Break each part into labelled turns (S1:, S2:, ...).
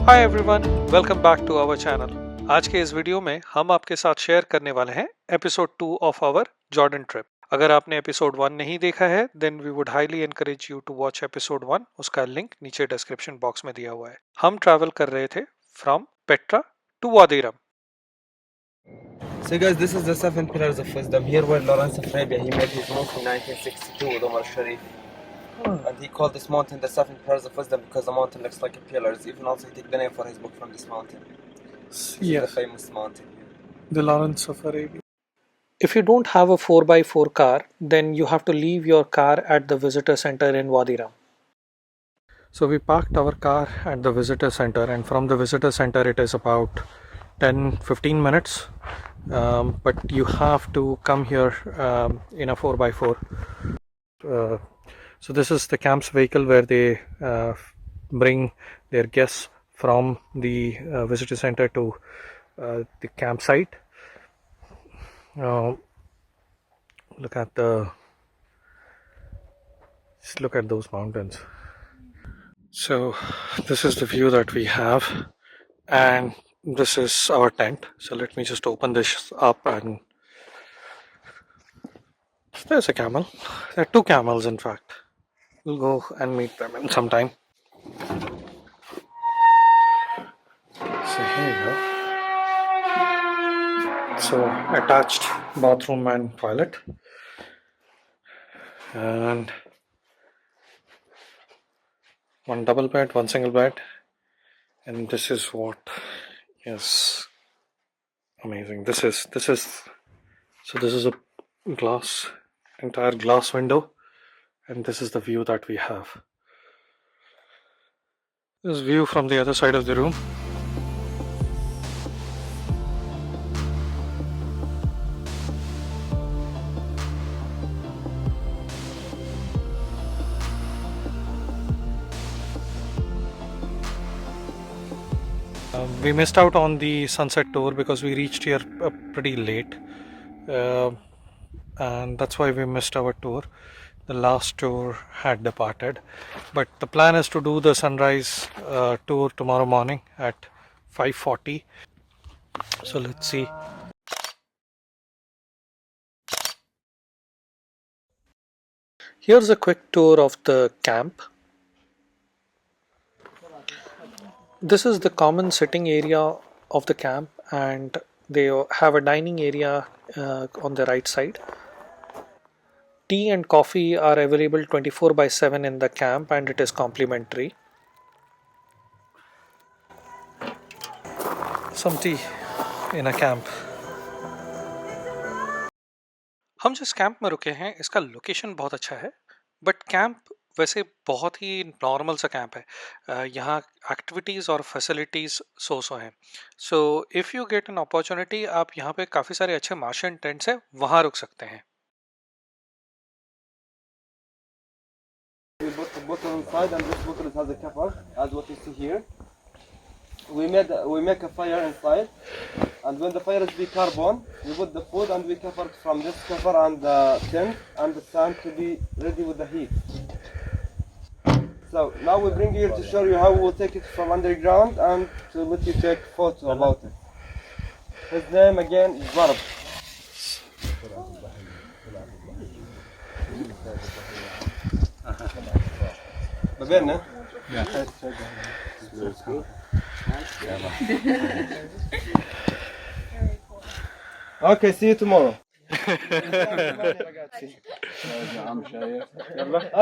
S1: Hi everyone, welcome back to our channel. आज के इस वीडियो में हम आपके साथ शेयर करने वाले हैं episode 2 of our Jordan trip. अगर आपने एपिसोड 1 नहीं देखा है then we would highly encourage you to watch episode 1। उसका लिंक नीचे डिस्क्रिप्शन बॉक्स में दिया हुआ है। हम ट्रैवल कर रहे थे फ्रॉम पेट्रा टू वादी रम।
S2: So guys, this is the 7 pillars of wisdom. Here where Lawrence of Arabia, he made his move in 1962 with Omar Sharif. And he called this mountain the 7 pillars of wisdom because the mountain looks like a pillar. Even also he took the name for his book from this mountain. This is the famous mountain here.
S1: The Lawrence of Arabia. If you don't have a 4x4 car, then you have to leave your car at the visitor center in Wadi Rum. So we parked our car at the visitor center, and from the visitor center it is about 10-15 minutes, but you have to come here in a 4x4. So this is the camp's vehicle where they bring their guests from the visitor center to the campsite. Look at those mountains. So this is the view that we have, and this is our tent. So let me just open this up, and there's a camel. There are 2 camels in fact. We'll go and meet them in some time. So here you go. So attached bathroom and toilet, and one double bed, one single bed, and this is what is amazing. This is a entire glass window, and this is the view that we have. This view from the other side of the room. We missed out on the sunset tour because we reached here pretty late, and that's why we missed our tour. The last tour had departed, but the plan is to do the sunrise tour tomorrow morning at 5:40. So let's see. Here's a quick tour of the camp. This is the common sitting area of the camp, and they have a dining area on the right side. Tea and coffee are available 24/7 in the camp, and it is complimentary. Some tea in a camp. हम जिस camp में रुके हैं इसका location बहुत अच्छा है, but camp वैसे बहुत ही नॉर्मल सा कैंप है। यहाँ एक्टिविटीज़ और फैसिलिटीज़ सो हैं। So if you get an opportunity, आप यहाँ पे काफ़ी सारे अच्छे मार्शियन टेंट्स हैं, वहाँ रुक सकते हैं।
S2: We put the bottle inside, and this bottle has a cover, as what you see here. We make a fire inside, and when the fire is be carbon, we put the food and we cover it from this cover and the tent and the sand to be ready with the heat. So now we bring you here to show you how we will take it from underground and to let you take photo about it. His name again is Zarb. Babena? Yeah. Okay, see you tomorrow.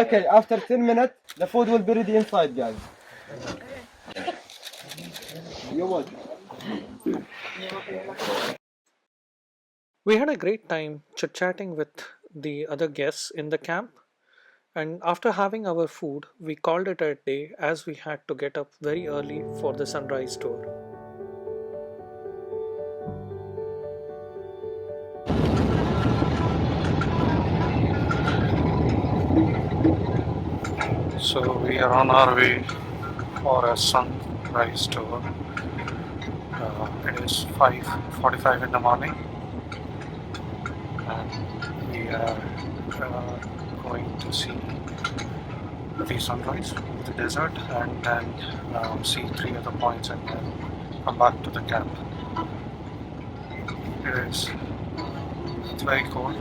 S2: Okay, after 10 minutes, the food will be ready inside, guys. You're welcome.
S1: We had a great time chit-chatting with the other guests in the camp, and after having our food, we called it a day as we had to get up very early for the sunrise tour. So we are on our way for a sunrise tour. It is 5:45 in the morning, and we are going to see the sunrise, the desert, and then see three other points and then come back to the camp. It's very cool.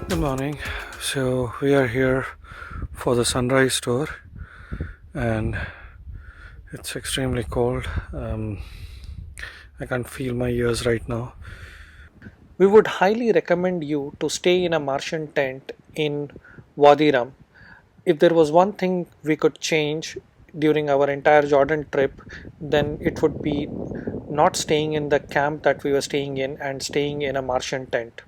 S1: Good morning. So we are here for the sunrise tour, and it's extremely cold. I can't feel my ears right now. We would highly recommend you to stay in a Martian tent in Wadi Rum. If there was one thing we could change during our entire Jordan trip, then it would be not staying in the camp that we were staying in and staying in a Martian tent.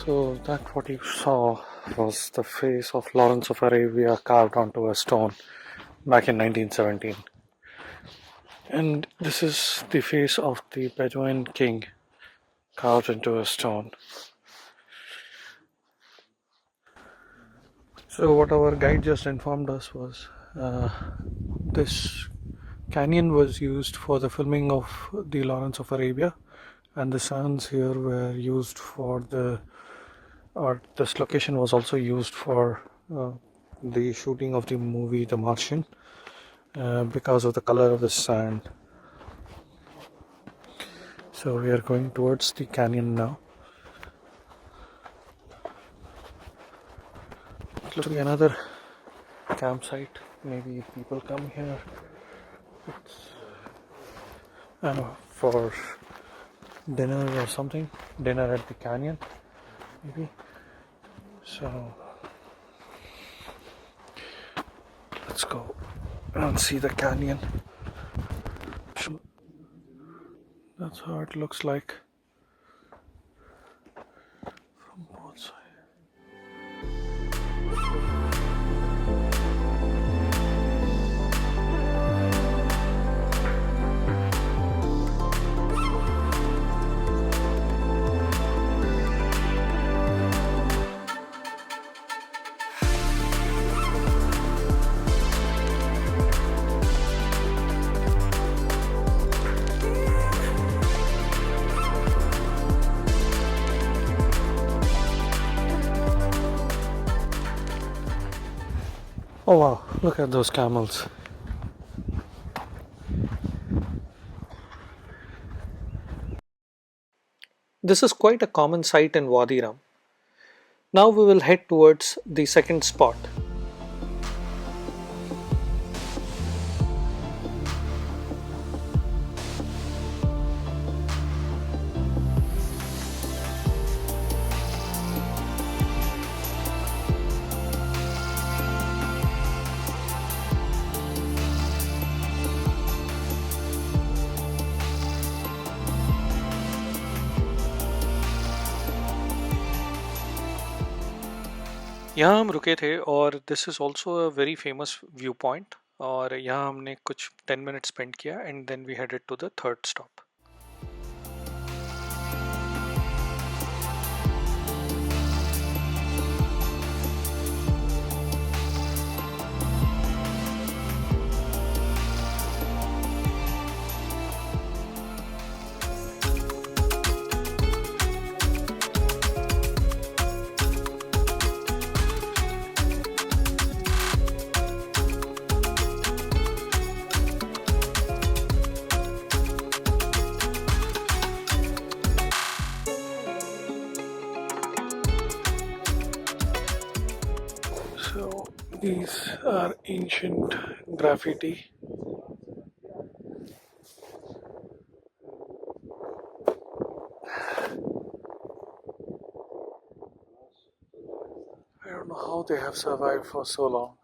S1: So that what you saw was the face of Lawrence of Arabia carved onto a stone back in 1917. And this is the face of the Bedouin king carved into a stone. So what our guide just informed us was this canyon was used for the filming of the Lawrence of Arabia, and the sands here were used for this location was also used for the shooting of the movie The Martian because of the color of the sand. So we are going towards the canyon now. It looks like another campsite. Maybe people come here for dinner or something. Dinner at the canyon, maybe. So let's go and see the canyon. That's how it looks like from both sides. Oh wow, look at those camels. This is quite a common sight in Wadi Rum. Now we will head towards the second spot. यहाँ हम रुके थे और this is also a very famous viewpoint. और यहाँ हमने कुछ 10 minute spend किया and then we headed to the third stop. So these are ancient graffiti. I don't know how they have survived for so long.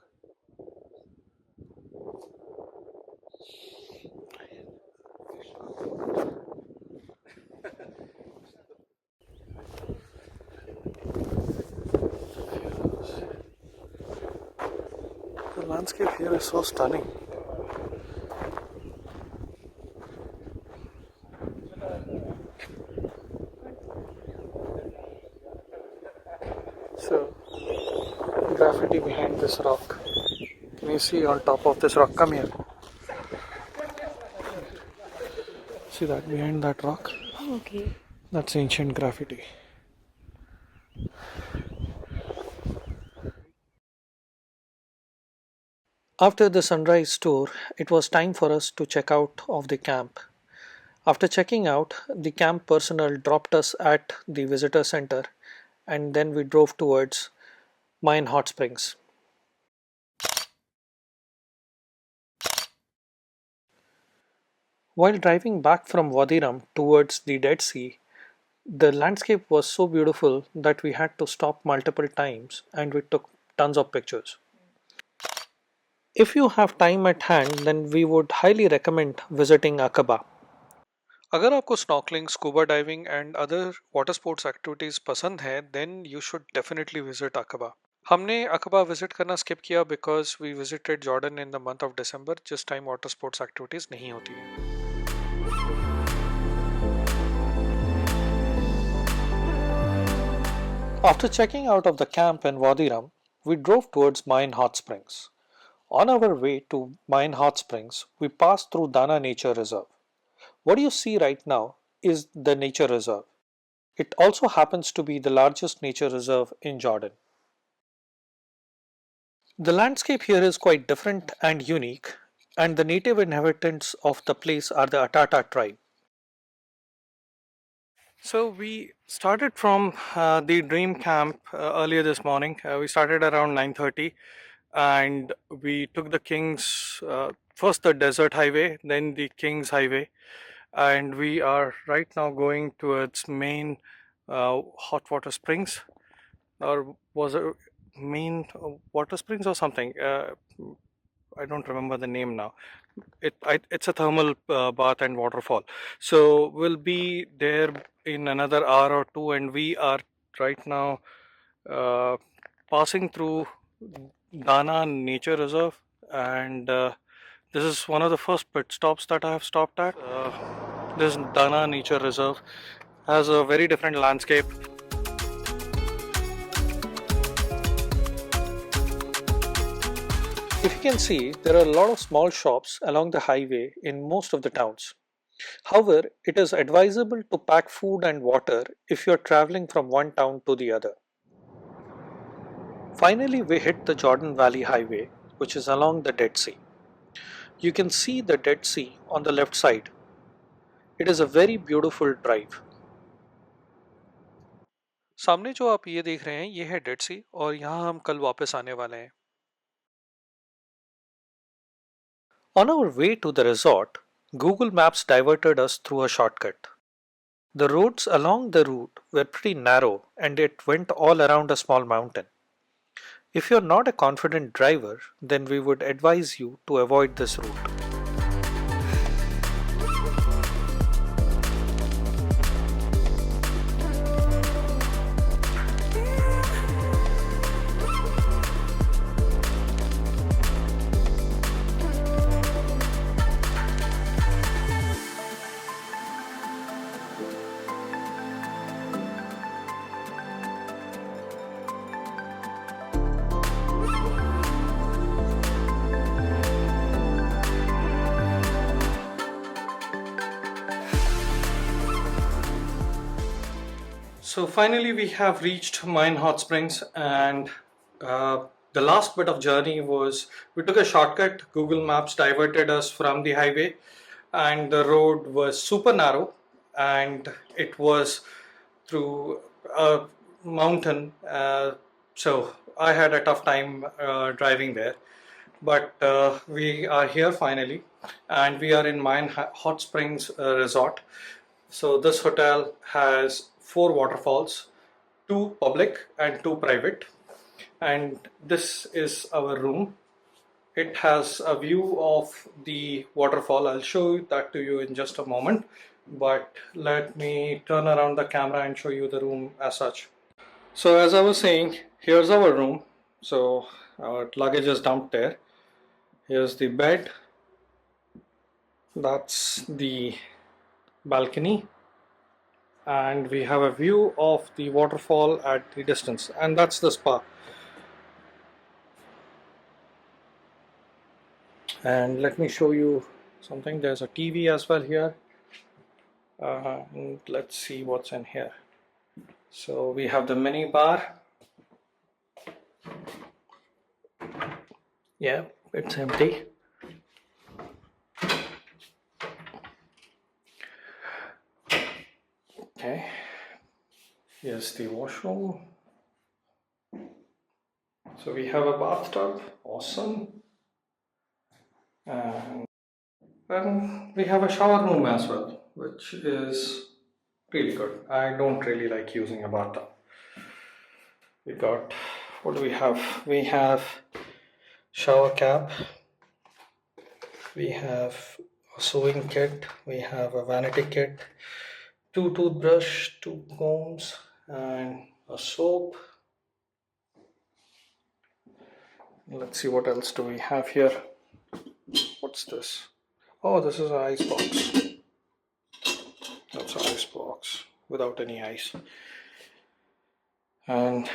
S1: The landscape here is so stunning. So, graffiti behind this rock. Can you see on top of this rock? Come here. See that behind that rock?
S3: Okay.
S1: That's ancient graffiti. After the sunrise tour, it was time for us to check out of the camp. After checking out, the camp personnel dropped us at the visitor center and then we drove towards Main Hot Springs. While driving back from Wadi Rum towards the Dead Sea, the landscape was so beautiful that we had to stop multiple times and we took tons of pictures. If you have time at hand, then we would highly recommend visiting Aqaba. अगर आपको snorkelling, scuba diving and other water sports activities पसंद है then you should definitely visit Aqaba. हमने Aqaba visit करना स्किप किया because we visited Jordan in the month of December जिस time water sports activities नहीं होती हैं. After checking out of the camp in Wadi Rum, we drove towards Main Hot Springs. On our way to Main Hot Springs, we passed through Dana Nature Reserve. What you see right now is the nature reserve. It also happens to be the largest nature reserve in Jordan. The landscape here is quite different and unique, and the native inhabitants of the place are the Atata tribe. So we started from the dream camp earlier this morning. We started around 9:30, and we took the King's first the desert highway, then the King's highway, and we are right now going towards main hot water springs, or was it main water springs or something? I don't remember the name now. It's a thermal bath and waterfall. So we'll be there in another hour or two, and we are right now uh, passing through Dana Nature Reserve, and this is one of the first pit stops that I have stopped at. This Dana Nature Reserve has a very different landscape. If you can see, there are a lot of small shops along the highway in most of the towns. However, it is advisable to pack food and water if you are traveling from one town to the other. Finally, we hit the Jordan Valley Highway, which is along the Dead Sea. You can see the Dead Sea on the left side. It is a very beautiful drive. सामने जो आप ये देख रहे हैं ये है dead सी और यहाँ हम कल वापस आने वाले हैं. On our way to the resort, Google Maps diverted us through a shortcut. The roads along the route were pretty narrow and it went all around a small mountain. If you're not a confident driver, then we would advise you to avoid this route. So finally we have reached Mine Hot Springs, and the last bit of journey was we took a shortcut. Google Maps diverted us from the highway, and the road was super narrow, and it was through a mountain. So I had a tough time driving there. But we are here finally, and we are in Hot Springs Resort. So this hotel has four waterfalls, two public and two private. And this is our room. It has a view of the waterfall. I'll show that to you in just a moment. But let me turn around the camera and show you the room as such. So as I was saying, here's our room. So our luggage is dumped there. Here's the bed. That's the balcony, and we have a view of the waterfall at the distance, and that's the spa. And let me show you something. There's a TV as well here, and let's see what's in here. So we have the mini bar. Yeah, it's empty. Okay, here's the washroom. So we have a bathtub. Awesome. And then we have a shower room as well, which is really good. I don't really like using a bathtub. We got, what do we have? We have shower cap, we have a sewing kit, we have a vanity kit, two toothbrush, two combs, and a soap. Let's see what else do we have here. What's this? Oh, this is an ice box. That's an ice box without any ice. And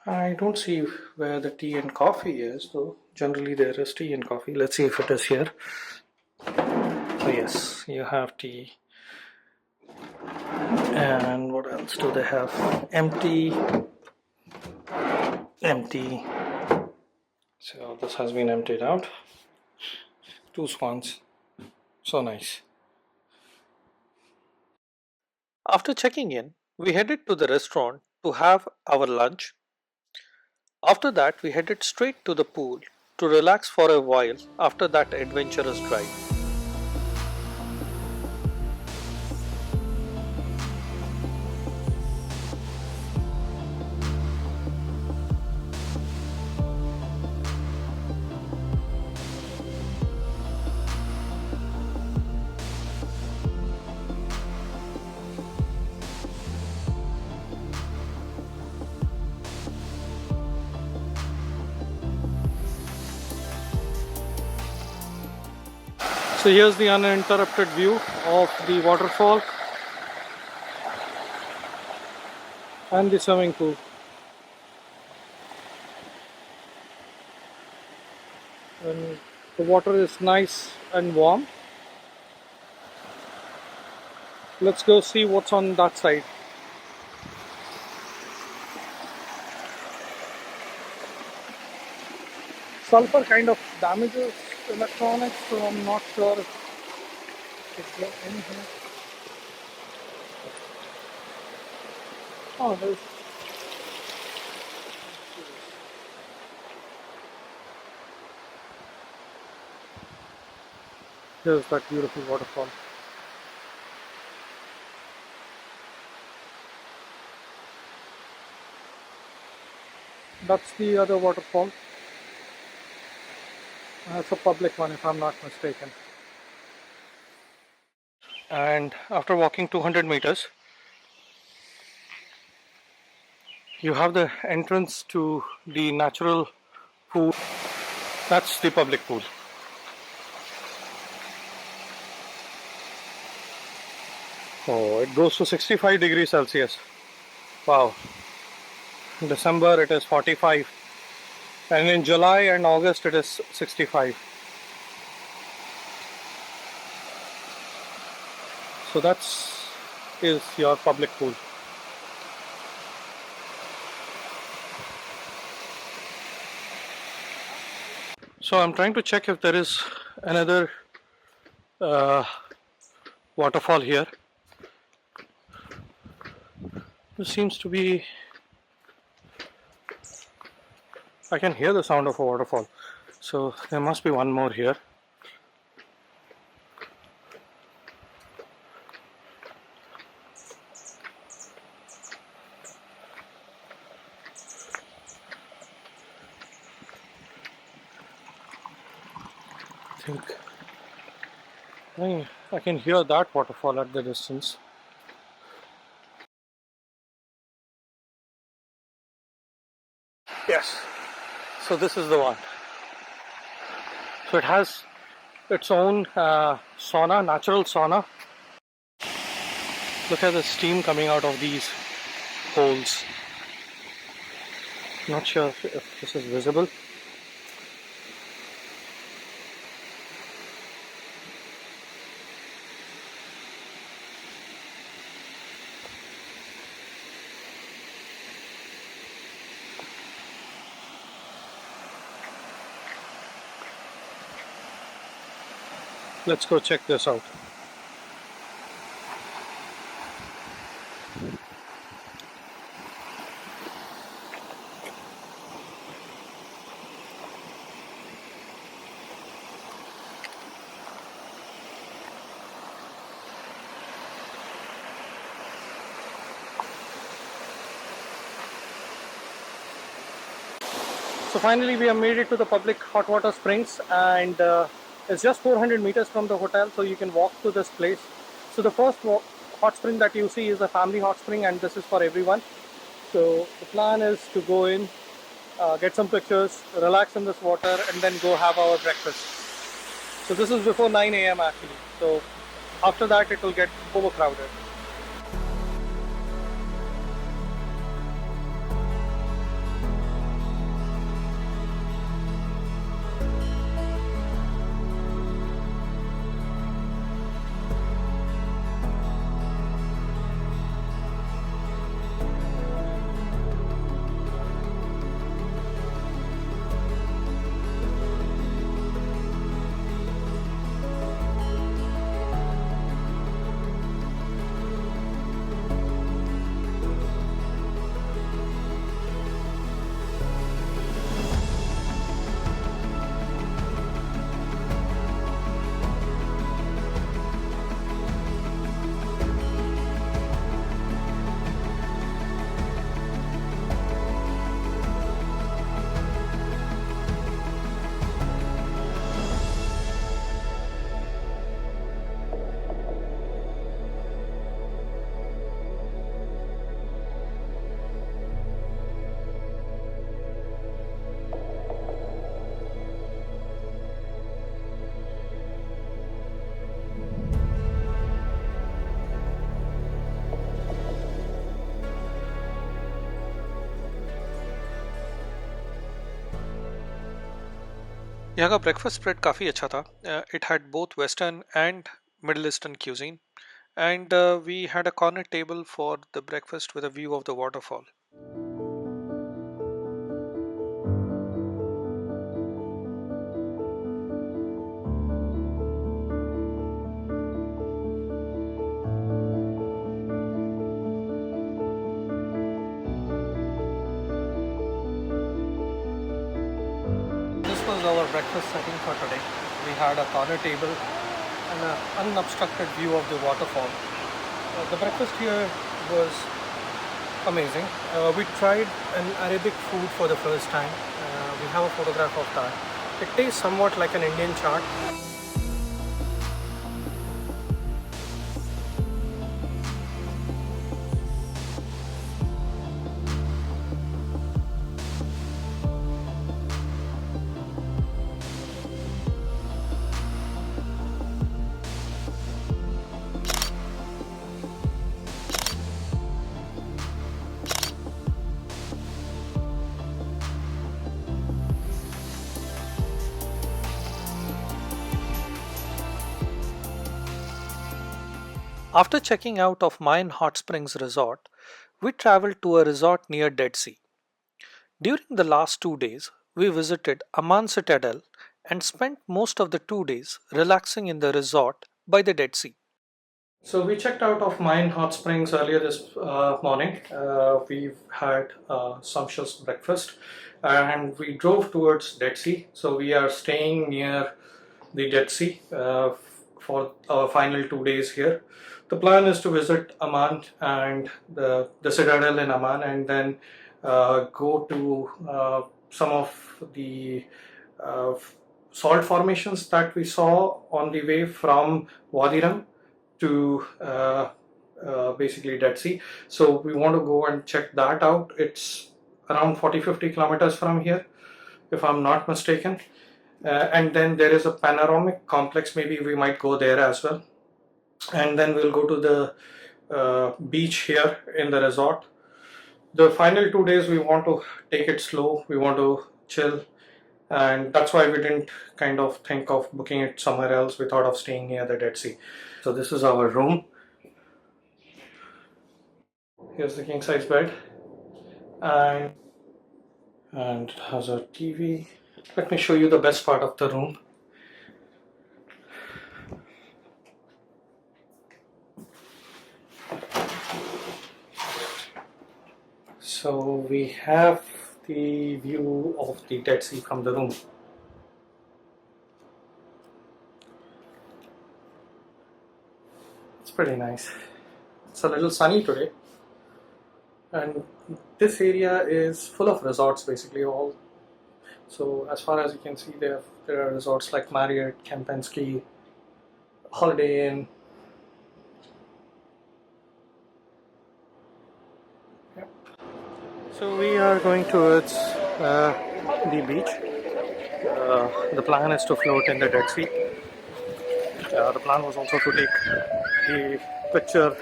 S1: I don't see where the tea and coffee is, though generally there is tea and coffee. Let's see if it is here. So yes, you have tea. And what else do they have? Empty. Empty. So this has been emptied out. Two swans. So nice. After checking in, we headed to the restaurant to have our lunch. After that, we headed straight to the pool to relax for a while after that adventurous drive. So here's the uninterrupted view of the waterfall and the swimming pool. And the water is nice and warm. Let's go see what's on that side. Sulfur kind of damages electronics, so I'm not sure if there's anything. Oh, here's that beautiful waterfall. That's the other waterfall. It's a public one, if I'm not mistaken. And after walking 200 meters, you have the entrance to the natural pool. That's the public pool. Oh, it goes to 65 degrees Celsius. Wow. In December it is 45. And in July and August it is 65. So that's is your public pool. So I'm trying to check if there is another uh, waterfall here. This seems to be, I can hear the sound of a waterfall. So there must be one more here. I can hear that waterfall at the distance. Yes. So this is the one. So it has its own sauna, natural sauna. Look at the steam coming out of these holes. Not sure if this is visible. Let's go check this out. So finally we have made it to the public hot water springs, and it's just 400 meters from the hotel, so you can walk to this place. So the first hot spring that you see is a family hot spring, and this is for everyone. So the plan is to go in, get some pictures, relax in this water, and then go have our breakfast. So this is before 9 a.m. actually. So after that it will get overcrowded. यहाँ का breakfast spread काफ़ी अच्छा था. It had both Western and Middle Eastern cuisine, and we had a corner table for the breakfast with a view of the waterfall. This was our breakfast setting for today. We had a corner table and an unobstructed view of the waterfall. The breakfast here was amazing. We tried an Arabic food for the first time. We have a photograph of that. It tastes somewhat like an Indian chaat. After checking out of Mayan Hot Springs Resort, we traveled to a resort near Dead Sea. During the last 2 days, we visited Amman Citadel and spent most of the 2 days relaxing in the resort by the Dead Sea. So we checked out of Mayan Hot Springs earlier this morning. We've had sumptuous breakfast and we drove towards Dead Sea. So we are staying near the Dead Sea for our final 2 days here. The plan is to visit Amman and the Citadel in Amman, and then go to some of the uh, salt formations that we saw on the way from Wadi Rum to basically Dead Sea. So we want to go and check that out. It's around 40-50 kilometers from here, if I'm not mistaken. And then there is a panoramic complex, maybe we might go there as well. And then we'll go to the beach here in the resort. The final 2 days we want to take it slow, we want to chill, and that's why we didn't kind of think of booking it somewhere else. We thought of staying near the Dead Sea. So this is our room. Here's the king size bed, and it has a TV. Let me show you the best part of the room. So we have the view of the Dead Sea from the room. It's pretty nice. It's a little sunny today, and this area is full of resorts basically all. So as far as you can see, there are resorts like Marriott, Kempinski, Holiday Inn. Yep. So we are going towards the beach. The plan is to float in the Dead Sea. The plan was also to take the picture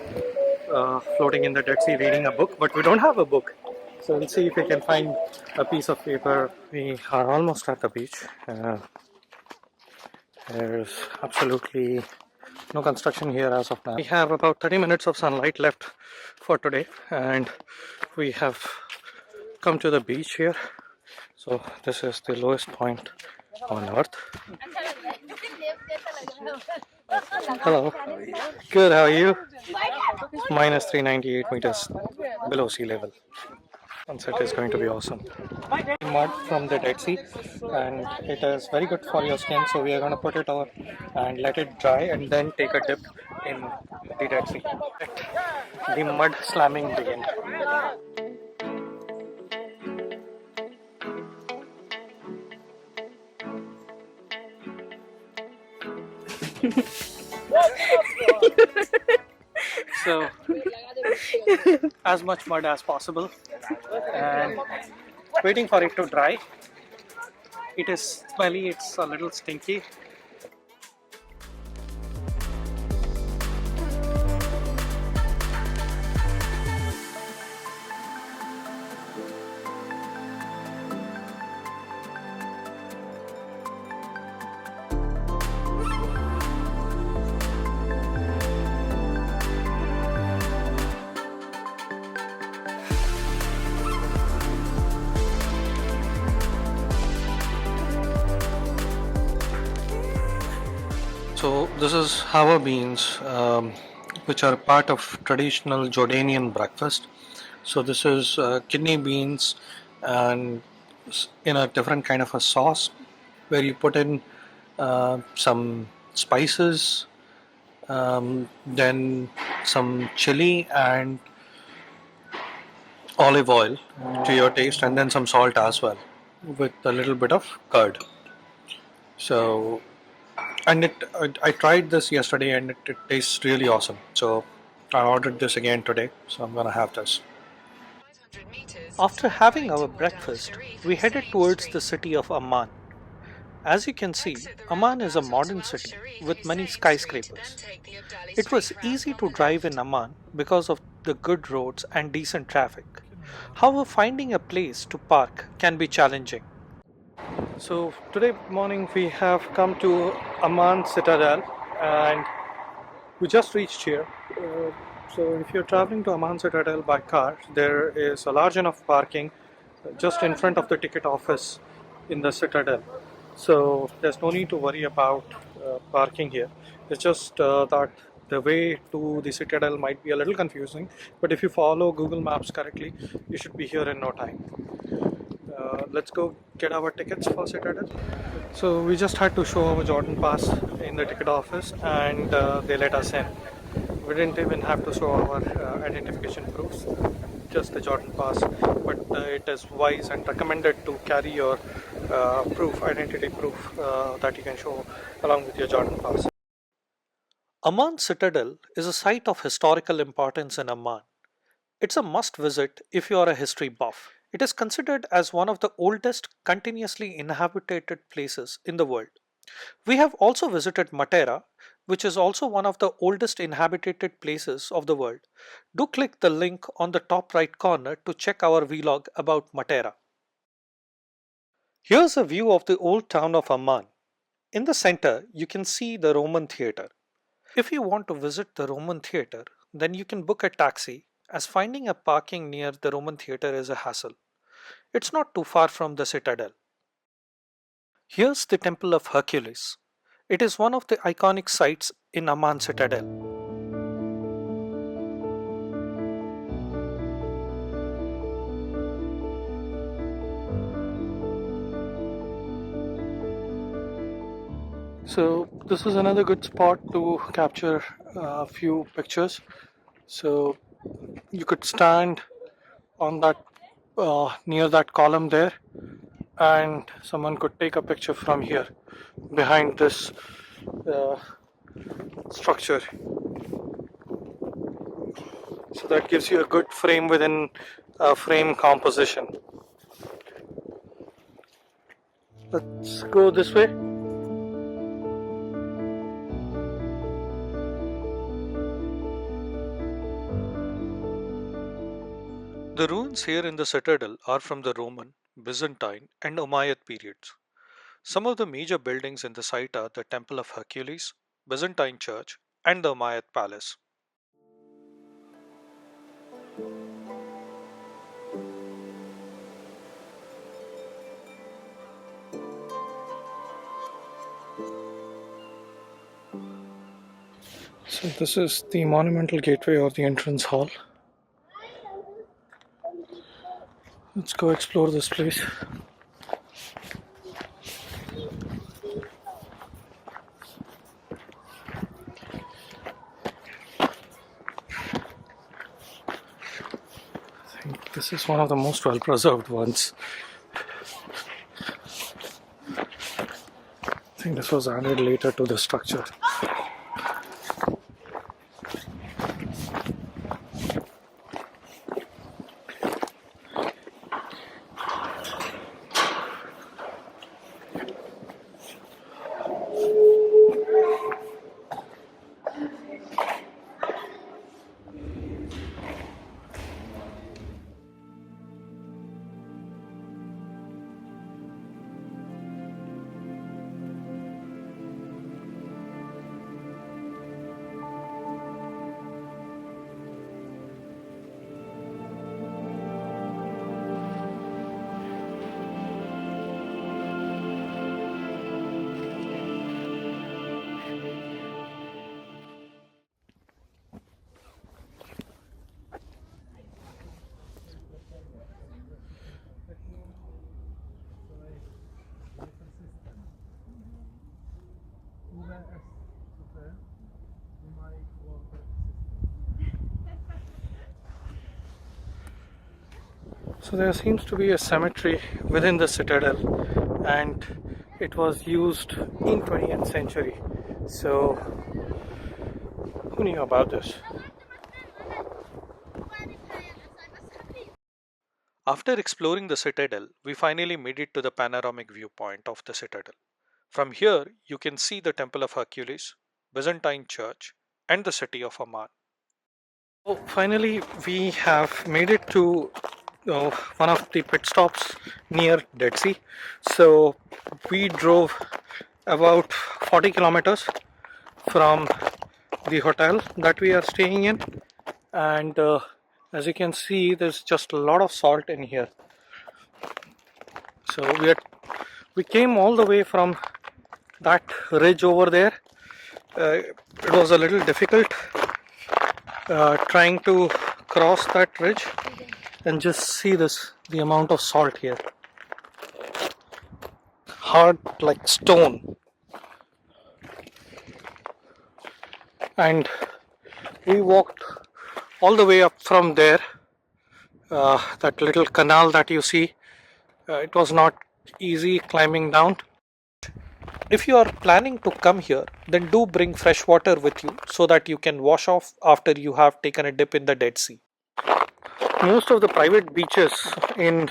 S1: floating in the Dead Sea reading a book, but we don't have a book. So we'll see if we can find a piece of paper. We are almost at the beach. There's absolutely no construction here as of now. We have about 30 minutes of sunlight left for today, and we have come to the beach here. So this is the lowest point on earth. Hello. Good, how are you? Minus 398 meters below sea level. Sunset is going to be awesome. Mud from the Dead Sea, and it is very good for your skin, so we are going to put it on and let it dry and then take a dip in the Dead Sea. The mud slamming begin. So as much mud as possible and waiting for it to dry. It is smelly, it's a little stinky. So this is hava beans, which are part of traditional Jordanian breakfast. So this is kidney beans and in a different kind of a sauce where you put in some spices, then some chili and olive oil to your taste, and then some salt as well with a little bit of curd. So and I tried this yesterday and it tastes really awesome. So I ordered this again today, so I'm gonna have this. After having our breakfast, we headed towards the city of Amman. As you can see, Amman is a modern city with many skyscrapers. It was easy to drive in Amman because of the good roads and decent traffic. However, finding a place to park can be challenging. So today morning we have come to Amman Citadel, and We just reached here. So if you're traveling to Amman Citadel by car, there is a large enough parking just in front of the ticket office in the Citadel. So there's no need to worry about parking here. It's just that the way to the Citadel might be a little confusing, but if you follow Google Maps correctly, you should be here in no time. Let's go get our tickets for Citadel. So we just had to show our Jordan pass in the ticket office, and they let us in. We didn't even have to show our identification proofs, just the Jordan pass. But it is wise and recommended to carry your identity proof that you can show along with your Jordan pass. Amman Citadel is a site of historical importance in Amman. It's a must visit if you are a history buff. It is considered as one of the oldest continuously inhabited places in the world. We have also visited Matera, which is also one of the oldest inhabited places of the world. Do click the link on the top right corner to check our vlog about Matera. Here's a view of the old town of Amman. In the center, you can see the Roman theater. If you want to visit the Roman theater, then you can book a taxi, as finding a parking near the Roman theater is a hassle. It's not too far from the citadel. Here's the Temple of Hercules. It is one of the iconic sites in Amman Citadel. So this is another good spot to capture a few pictures. So you could stand on that near that column there, and someone could take a picture from here behind this uh, structure. So that gives you a good frame within a frame composition. Let's go this way. The ruins here in the citadel are from the Roman, Byzantine, and Umayyad periods. Some of the major buildings in the site are the Temple of Hercules, Byzantine Church, and the Umayyad Palace. So this is the monumental gateway or the entrance hall. Let's go explore this place. I think this is one of the most well preserved ones. I think this was added later to the structure. So there seems to be a cemetery within the citadel, and it was used in 20th century. So who knew about this? After exploring the citadel, we finally made it to the panoramic viewpoint of the citadel. From here, you can see the Temple of Hercules, Byzantine Church, and the city of Amman. So finally, we have made it to one of the pit stops near Dead Sea. So we drove about 40 kilometers from the hotel that we are staying in, and as you can see, there's just a lot of salt in here. So we came all the way from that ridge over there. It was a little difficult trying to cross that ridge, and just see this, the amount of salt here, hard like stone. And we walked all the way up from there. That little canal that you see, it was not easy climbing down. If you are planning to come here, then do bring fresh water with you so that you can wash off after you have taken a dip in the Dead Sea. Most of the private beaches in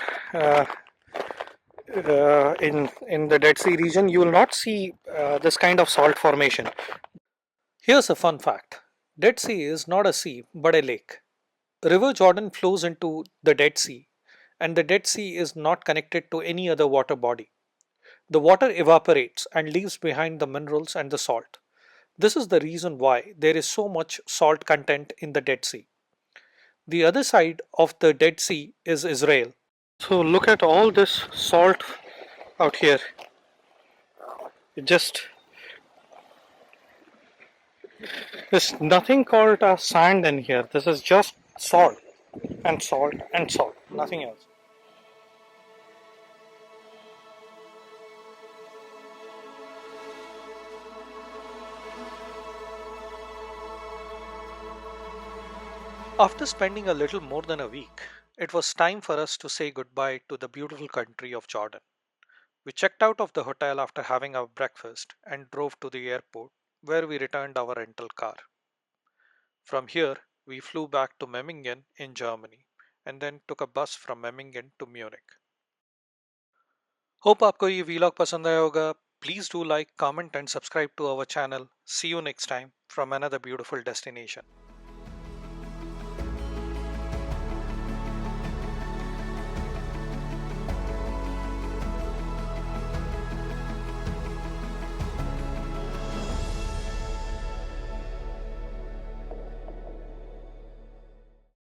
S1: in the Dead Sea region, you will not see this kind of salt formation. Here's a fun fact: Dead Sea is not a sea but a lake. River Jordan flows into the Dead Sea, and the Dead Sea is not connected to any other water body. The water evaporates and leaves behind the minerals and the salt. This is the reason why there is so much salt content in the Dead Sea. The other side of the Dead Sea is Israel. So look at all this salt out here. It just there's nothing called sand in here. This is just salt and salt and salt, nothing else. After spending a little more than a week, it was time for us to say goodbye to the beautiful country of Jordan. We checked out of the hotel after having our breakfast and drove to the airport where we returned our rental car. From here, we flew back to Memmingen in Germany and then took a bus from Memmingen to Munich. Hope आपको ये vlog पसंद आया होगा. Please do like, comment and subscribe to our channel. See you next time from another beautiful destination.